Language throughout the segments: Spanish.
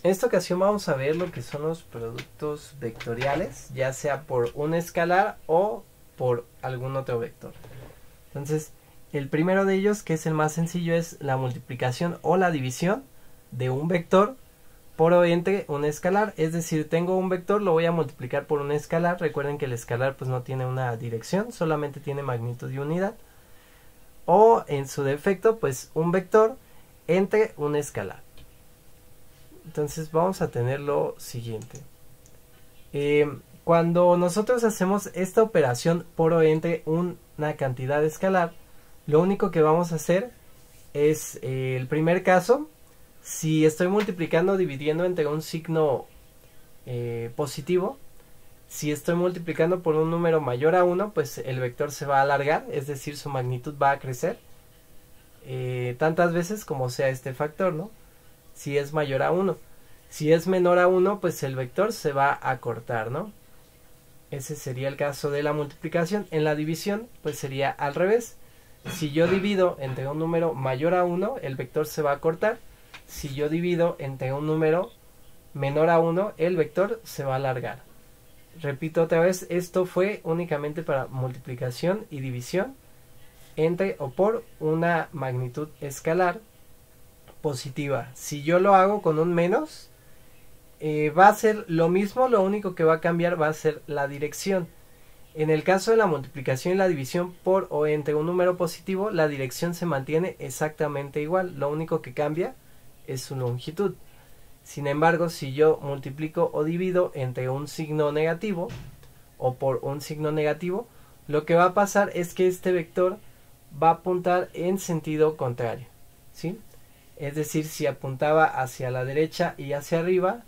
En esta ocasión vamos a ver lo que son los productos vectoriales, ya sea por un escalar o por algún otro vector. Entonces, el primero de ellos, que es el más sencillo, es la multiplicación o la división de un vector por o entre un escalar. Es decir, tengo un vector, lo voy a multiplicar por un escalar. Recuerden que el escalar pues no tiene una dirección, solamente tiene magnitud y unidad. O en su defecto, pues un vector entre un escalar. Entonces vamos a tener lo siguiente. Cuando nosotros hacemos esta operación por o entre una cantidad escalar, lo único que vamos a hacer es el primer caso, si estoy multiplicando o dividiendo entre un signo positivo, si estoy multiplicando por un número mayor a 1, pues el vector se va a alargar, es decir, su magnitud va a crecer tantas veces como sea este factor, ¿no? Si es mayor a 1. Si es menor a 1, pues el vector se va a cortar, ¿no? Ese sería el caso de la multiplicación. En la división, pues sería al revés. Si yo divido entre un número mayor a 1, el vector se va a cortar. Si yo divido entre un número menor a 1, el vector se va a alargar. Repito otra vez, esto fue únicamente para multiplicación y división entre o por una magnitud escalar positiva. Si yo lo hago con un menos, va a ser lo mismo, lo único que va a cambiar va a ser la dirección. En el caso de la multiplicación y la división por o entre un número positivo, la dirección se mantiene exactamente igual, lo único que cambia es su longitud. Sin embargo, si yo multiplico o divido entre un signo negativo o por un signo negativo, lo que va a pasar es que este vector va a apuntar en sentido contrario, ¿sí? Es decir, si apuntaba hacia la derecha y hacia arriba,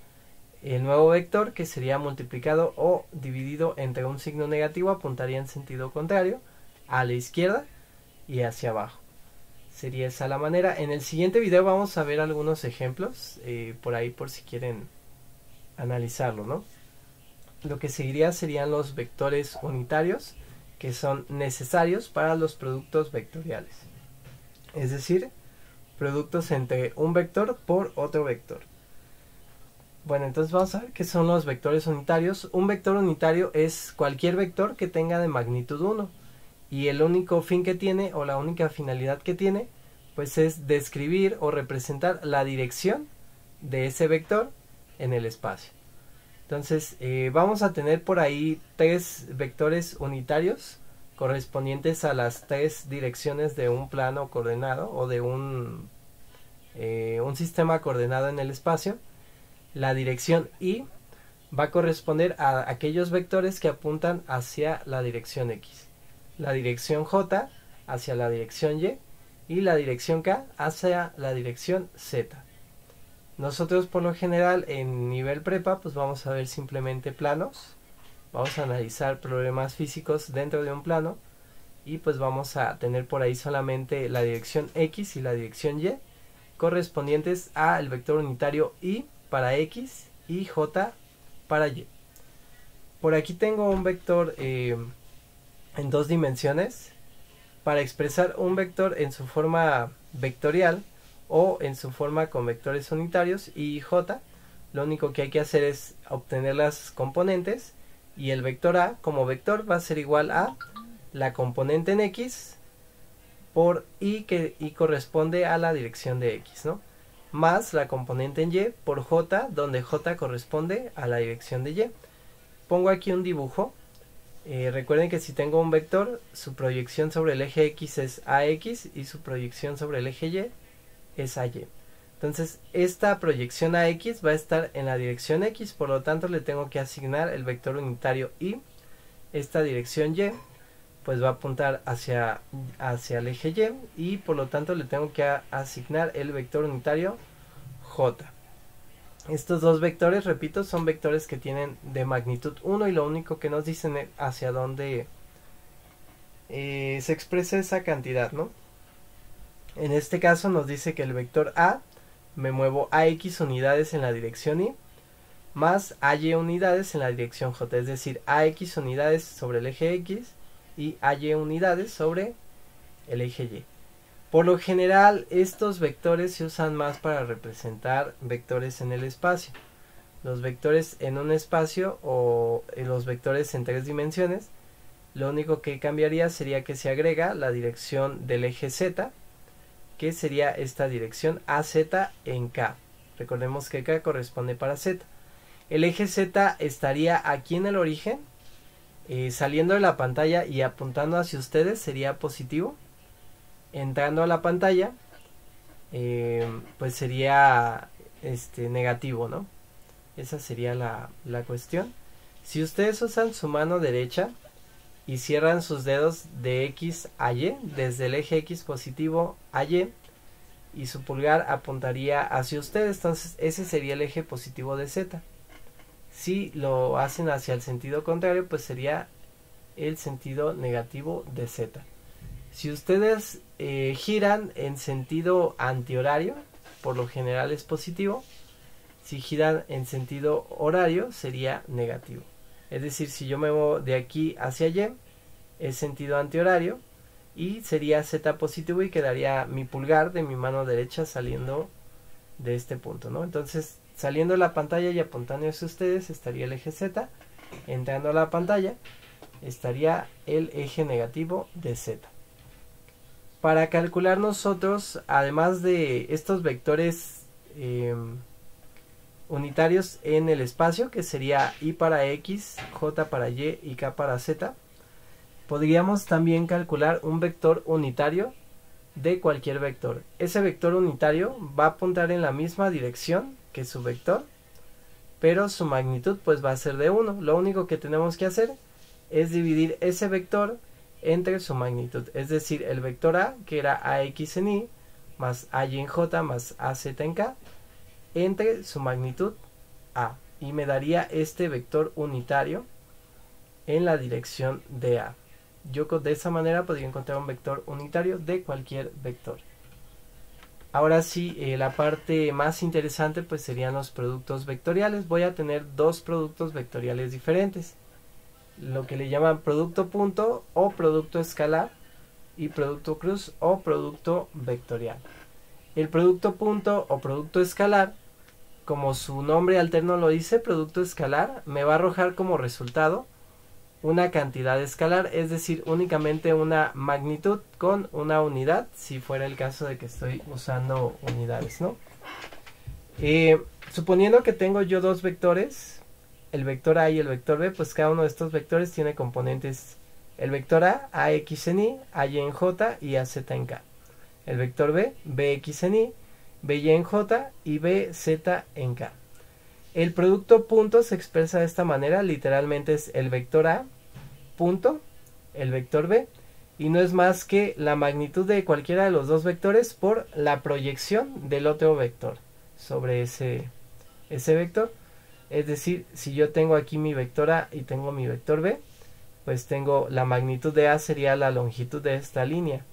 el nuevo vector, que sería multiplicado o dividido entre un signo negativo, apuntaría en sentido contrario, a la izquierda y hacia abajo. Sería esa la manera. En el siguiente video vamos a ver algunos ejemplos, por ahí por si quieren analizarlo, ¿no? Lo que seguiría serían los vectores unitarios, que son necesarios para los productos vectoriales. Es decir, productos entre un vector por otro vector. Bueno, entonces vamos a ver qué son los vectores unitarios. Un vector unitario es cualquier vector que tenga de magnitud 1. Y el único fin que tiene, o la única finalidad que tiene, pues es describir o representar la dirección de ese vector en el espacio. Entonces vamos a tener por ahí 3 vectores unitarios correspondientes a las 3 direcciones de un plano coordenado o de un sistema coordenado en el espacio. La dirección y va a corresponder a aquellos vectores que apuntan hacia la dirección x, la dirección j hacia la dirección y la dirección k hacia la dirección z. Nosotros por lo general en nivel prepa pues vamos a ver simplemente planos, vamos a analizar problemas físicos dentro de un plano y pues vamos a tener por ahí solamente la dirección x y la dirección y correspondientes al vector unitario y para x y j para y. Por aquí tengo un vector en 2 dimensiones. Para expresar un vector en su forma vectorial o en su forma con vectores unitarios y j, lo único que hay que hacer es obtener las componentes y el vector a como vector va a ser igual a la componente en x por y, que y corresponde a la dirección de x, ¿no? Más la componente en y por j, donde j corresponde a la dirección de y. Pongo aquí un dibujo. Recuerden que si tengo un vector, su proyección sobre el eje x es ax y su proyección sobre el eje y es ay. Entonces esta proyección ax va a estar en la dirección x, por lo tanto le tengo que asignar el vector unitario y. Esta dirección y pues va a apuntar hacia el eje y por lo tanto le tengo que asignar el vector unitario j. Estos dos vectores, repito, son vectores que tienen de magnitud 1 y lo único que nos dicen es hacia dónde se expresa esa cantidad, ¿no? En este caso nos dice que el vector a me muevo ax unidades en la dirección y más ay unidades en la dirección j, es decir, ax unidades sobre el eje x y ay unidades sobre el eje y. Por lo general, estos vectores se usan más para representar vectores en el espacio. Los vectores en un espacio o los vectores en 3 dimensiones, lo único que cambiaría sería que se agrega la dirección del eje Z, que sería esta dirección AZ en K. Recordemos que K corresponde para Z. El eje Z estaría aquí en el origen, saliendo de la pantalla y apuntando hacia ustedes sería positivo. Entrando a la pantalla, pues sería negativo, ¿no? Esa sería la cuestión. Si ustedes usan su mano derecha y cierran sus dedos de X a Y, desde el eje X positivo a Y, y su pulgar apuntaría hacia ustedes, entonces ese sería el eje positivo de Z. Si lo hacen hacia el sentido contrario, pues sería el sentido negativo de Z. Si ustedes giran en sentido antihorario, por lo general es positivo. Si giran en sentido horario, sería negativo. Es decir, si yo me muevo de aquí hacia Y, es sentido antihorario y sería Z positivo y quedaría mi pulgar de mi mano derecha saliendo de este punto, ¿no? Entonces, saliendo de la pantalla y apuntando hacia ustedes estaría el eje Z. Entrando a la pantalla estaría el eje negativo de Z. Para calcular nosotros, además de estos vectores unitarios en el espacio, que sería I para X, J para Y y K para Z, podríamos también calcular un vector unitario de cualquier vector. Ese vector unitario va a apuntar en la misma dirección que su vector, pero su magnitud pues va a ser de 1. Lo único que tenemos que hacer es dividir ese vector entre su magnitud, es decir, el vector A, que era AX en Y, más AY en J, más AZ en K, entre su magnitud A, y me daría este vector unitario en la dirección de A. Yo de esa manera podría encontrar un vector unitario de cualquier vector. Ahora sí, la parte más interesante pues serían los productos vectoriales. Voy a tener dos productos vectoriales diferentes, lo que le llaman producto punto o producto escalar y producto cruz o producto vectorial. El producto punto o producto escalar, como su nombre alterno lo dice, producto escalar, me va a arrojar como resultado una cantidad escalar, es decir, únicamente una magnitud con una unidad, si fuera el caso de que estoy usando unidades, ¿no? Suponiendo que tengo yo dos vectores, el vector A y el vector B, pues cada uno de estos vectores tiene componentes. El vector A, AX en Y, AY en J y AZ en K. El vector B, BX en Y, BY en J y BZ en K. El producto punto se expresa de esta manera, literalmente es el vector A punto, el vector B, y no es más que la magnitud de cualquiera de los dos vectores por la proyección del otro vector sobre ese vector. Es decir, si yo tengo aquí mi vector A y tengo mi vector B, pues tengo la magnitud de A sería la longitud de esta línea.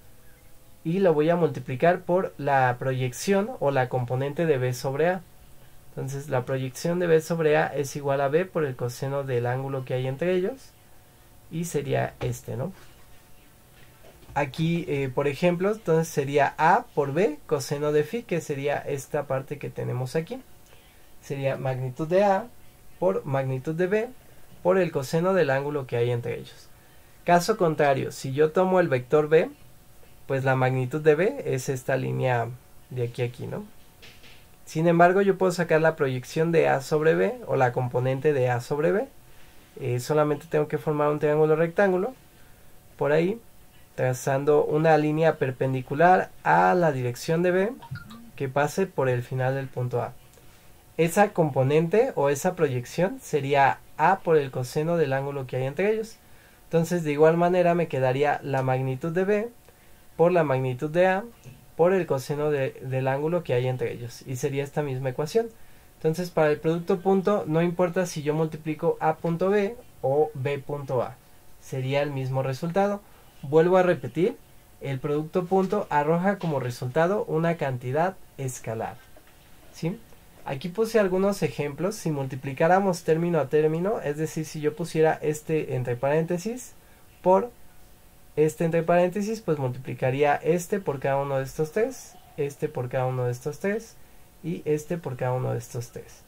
Y lo voy a multiplicar por la proyección o la componente de B sobre A. Entonces la proyección de B sobre A es igual a B por el coseno del ángulo que hay entre ellos. Y sería este, ¿no? Aquí, por ejemplo, entonces sería A por B coseno de phi, que sería esta parte que tenemos aquí. Sería magnitud de A por magnitud de B por el coseno del ángulo que hay entre ellos. Caso contrario, si yo tomo el vector B, pues la magnitud de B es esta línea de aquí a aquí, ¿no? Sin embargo, yo puedo sacar la proyección de A sobre B o la componente de A sobre B. Solamente tengo que formar un triángulo rectángulo por ahí, trazando una línea perpendicular a la dirección de B que pase por el final del punto A. Esa componente o esa proyección sería A por el coseno del ángulo que hay entre ellos. Entonces de igual manera me quedaría la magnitud de B por la magnitud de A por el coseno del ángulo que hay entre ellos. Y sería esta misma ecuación. Entonces para el producto punto no importa si yo multiplico A punto B o B punto A. Sería el mismo resultado. Vuelvo a repetir, el producto punto arroja como resultado una cantidad escalar. ¿Sí? Aquí puse algunos ejemplos. Si multiplicáramos término a término, es decir, si yo pusiera este entre paréntesis por este entre paréntesis, pues multiplicaría este por cada uno de estos tres, este por cada uno de estos tres y este por cada uno de estos tres.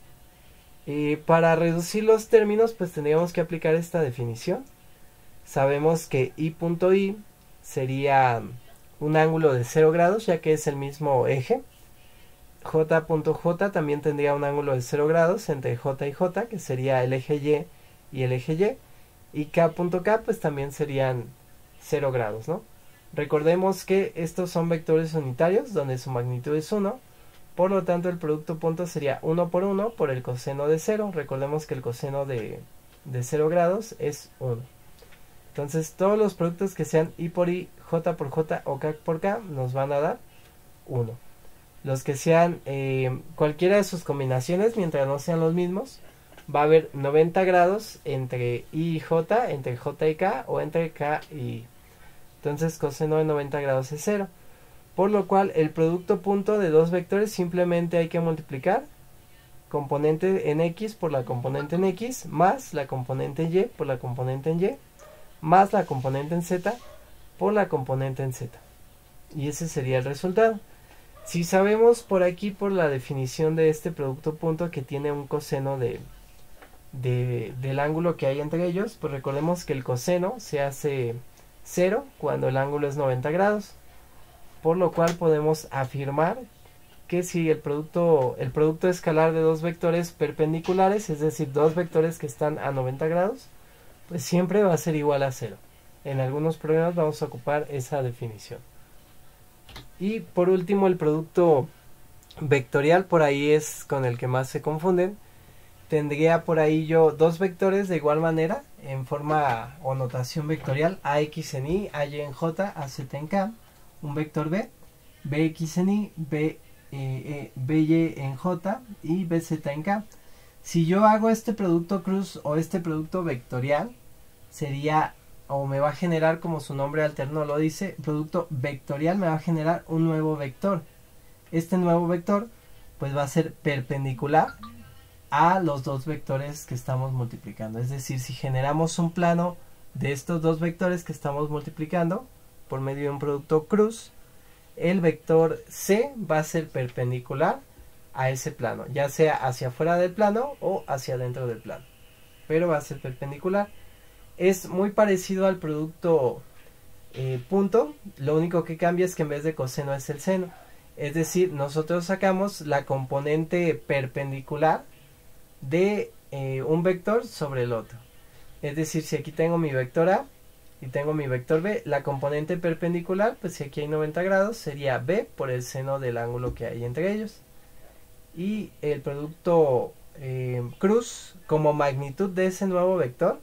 Y para reducir los términos, pues tendríamos que aplicar esta definición. Sabemos que I.I sería un ángulo de 0 grados, ya que es el mismo eje. J.J también tendría un ángulo de 0 grados entre J y J, que sería el eje y el eje Y. Y K.K pues también serían 0 grados, ¿no? Recordemos que estos son vectores unitarios, donde su magnitud es 1. Por lo tanto, el producto punto sería 1 por 1 por el coseno de 0. Recordemos que el coseno de 0 grados es 1. Entonces, todos los productos que sean I por I, J por J o K por K nos van a dar 1. Los que sean cualquiera de sus combinaciones, mientras no sean los mismos, va a haber 90 grados entre I y J, entre J y K o entre K y I. Entonces coseno de 90 grados es 0. Por lo cual el producto punto de dos vectores simplemente hay que multiplicar componente en X por la componente en X, más la componente en Y por la componente en Y, más la componente en Z por la componente en Z. Y ese sería el resultado. Si sabemos por aquí, por la definición de este producto punto, que tiene un coseno del ángulo que hay entre ellos, pues recordemos que el coseno se hace 0 cuando el ángulo es 90 grados. Por lo cual podemos afirmar que si el producto escalar de dos vectores perpendiculares, es decir, dos vectores que están a 90 grados, pues siempre va a ser igual a 0. En algunos problemas vamos a ocupar esa definición. Y por último, el producto vectorial, por ahí es con el que más se confunden. Tendría por ahí yo dos vectores de igual manera, en forma o notación vectorial, AX en Y, AY en J, AZ en K. Un vector B, BX en Y, BY en J y BZ en K. Si yo hago este producto cruz o este producto vectorial, sería, o me va a generar, como su nombre alterno lo dice, producto vectorial me va a generar un nuevo vector. Este nuevo vector pues va a ser perpendicular a los dos vectores que estamos multiplicando. Es decir, si generamos un plano de estos dos vectores que estamos multiplicando por medio de un producto cruz, el vector C va a ser perpendicular a ese plano, ya sea hacia afuera del plano o hacia adentro del plano, pero va a ser perpendicular. Es muy parecido al producto punto, lo único que cambia es que en vez de coseno es el seno. Es decir, nosotros sacamos la componente perpendicular de un vector sobre el otro. Es decir, si aquí tengo mi vector A y tengo mi vector B, la componente perpendicular, pues si aquí hay 90 grados, sería B por el seno del ángulo que hay entre ellos. Y el producto cruz, como magnitud de ese nuevo vector,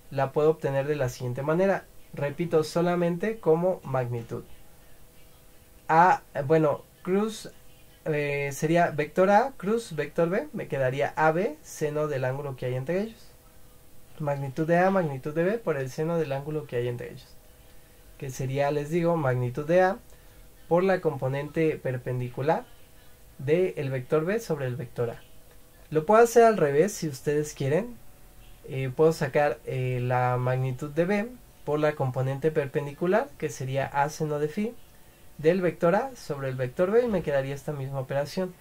la puedo obtener de la siguiente manera. Repito, solamente como magnitud. Cruz sería vector A, cruz, vector B, me quedaría AB, seno del ángulo que hay entre ellos. Magnitud de A, magnitud de B por el seno del ángulo que hay entre ellos. Que sería, les digo, magnitud de A por la componente perpendicular del vector B sobre el vector A. Lo puedo hacer al revés si ustedes quieren. Puedo sacar la magnitud de B por la componente perpendicular, que sería A seno de phi, del vector A sobre el vector B, y me quedaría esta misma operación.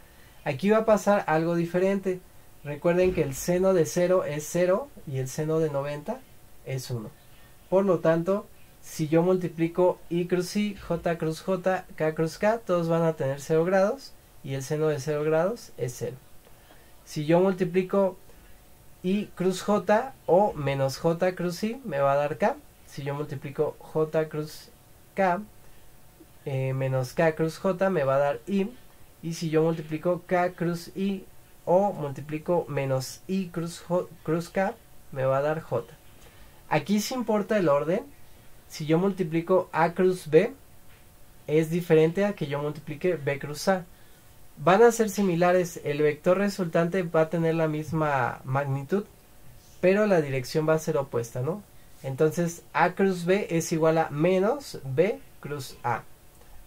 Aquí va a pasar algo diferente. Recuerden que el seno de 0 es 0 y el seno de 90 es 1. Por lo tanto, si yo multiplico I cruz I, J cruz J, K cruz K, todos van a tener 0 grados y el seno de 0 grados es 0. Si yo multiplico I cruz J o menos J cruz I, me va a dar K. Si yo multiplico J cruz K menos K cruz J, me va a dar I. Y si yo multiplico K cruz I o multiplico menos I cruz K, me va a dar J. Aquí sí importa el orden. Si yo multiplico A cruz B, es diferente a que yo multiplique B cruz A. Van a ser similares, el vector resultante va a tener la misma magnitud, pero la dirección va a ser opuesta, ¿no? Entonces A cruz B es igual a menos B cruz A.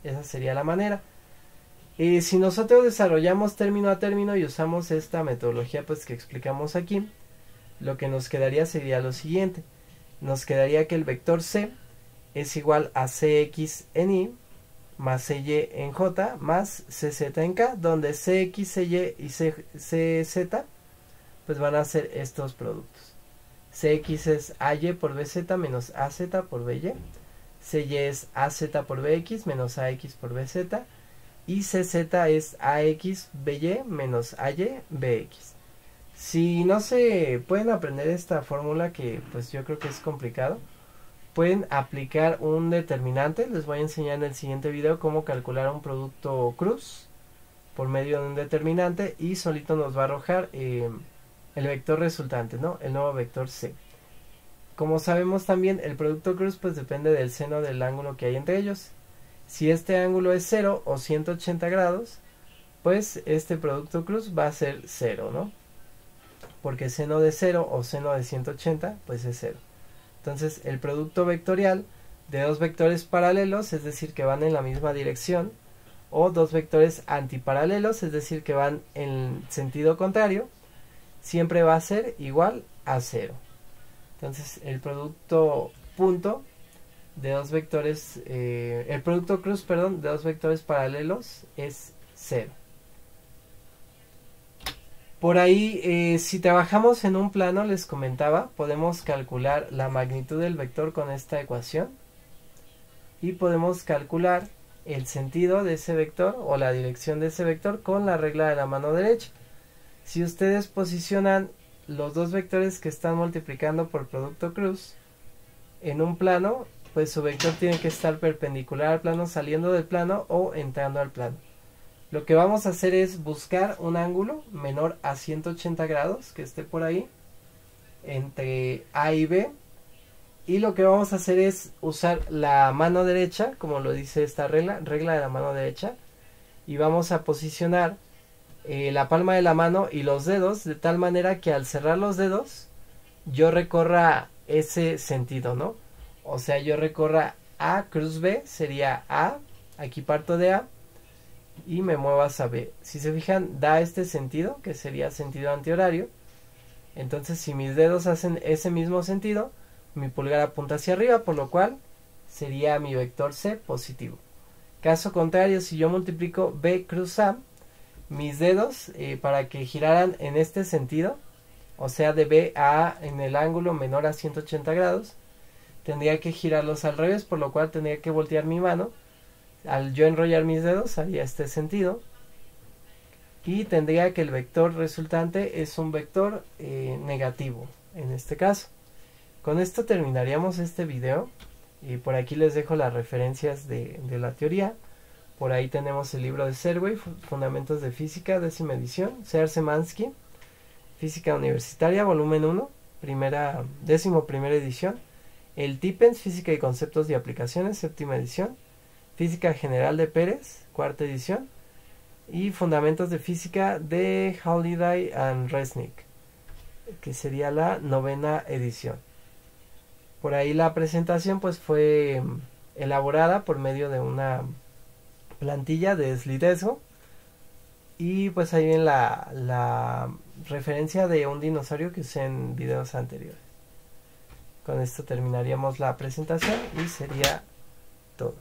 Esa sería la manera. Si nosotros desarrollamos término a término y usamos esta metodología pues que explicamos aquí, lo que nos quedaría sería lo siguiente. Nos quedaría que el vector C es igual a Cx en Y más Cy en J más Cz en K, donde Cx, Cy y Cz pues van a ser estos productos. Cx es AY por BZ menos AZ por BY, Cy es AZ por BX menos AX por BZ, y Cz es AX BY menos AY BX. Si no se pueden aprender esta fórmula, que pues yo creo que es complicado, pueden aplicar un determinante. Les voy a enseñar en el siguiente video cómo calcular un producto cruz por medio de un determinante, y solito nos va a arrojar el vector resultante, ¿no? El nuevo vector C. Como sabemos también, el producto cruz pues depende del seno del ángulo que hay entre ellos. Si este ángulo es 0 o 180 grados, pues este producto cruz va a ser 0, ¿no? Porque seno de 0 o seno de 180 pues es 0. Entonces el producto vectorial de dos vectores paralelos, es decir, que van en la misma dirección, o dos vectores antiparalelos, es decir, que van en sentido contrario, siempre va a ser igual a 0. Entonces el producto punto de dos vectores, el producto cruz, perdón, de dos vectores paralelos es 0. Por ahí, si trabajamos en un plano, les comentaba, podemos calcular la magnitud del vector con esta ecuación, y podemos calcular el sentido de ese vector o la dirección de ese vector con la regla de la mano derecha. Si ustedes posicionan los dos vectores que están multiplicando por producto cruz en un plano, pues su vector tiene que estar perpendicular al plano, saliendo del plano o entrando al plano. Lo que vamos a hacer es buscar un ángulo menor a 180 grados que esté por ahí entre A y B, y lo que vamos a hacer es usar la mano derecha, como lo dice esta regla de la mano derecha, y vamos a posicionar la palma de la mano y los dedos de tal manera que al cerrar los dedos yo recorra ese sentido, ¿no? O sea, yo recorra A cruz B, sería A, aquí parto de A y me muevo hacia B. Si se fijan, da este sentido, que sería sentido antihorario. Entonces, si mis dedos hacen ese mismo sentido, mi pulgar apunta hacia arriba, por lo cual sería mi vector C positivo. Caso contrario, si yo multiplico B cruz A, mis dedos, para que giraran en este sentido, o sea, de B a A en el ángulo menor a 180 grados, tendría que girarlos al revés, por lo cual tendría que voltear mi mano. Al yo enrollar mis dedos haría este sentido, y tendría que el vector resultante es un vector negativo en este caso. Con esto terminaríamos este video, y por aquí les dejo las referencias de la teoría. Por ahí tenemos el libro de Serway, Fundamentos de Física, 10ª edición, Sear Szymanski, Física Universitaria, volumen 1, 11ª edición. El Tippens, Física y Conceptos y Aplicaciones, 7ª edición. Física General de Pérez, 4ª edición. Y Fundamentos de Física de Halliday and Resnick, que sería la 9ª edición. Por ahí la presentación pues fue elaborada por medio de una plantilla de Slidesgo, y pues ahí en la referencia de un dinosaurio que usé en videos anteriores. Con esto terminaríamos la presentación y sería todo.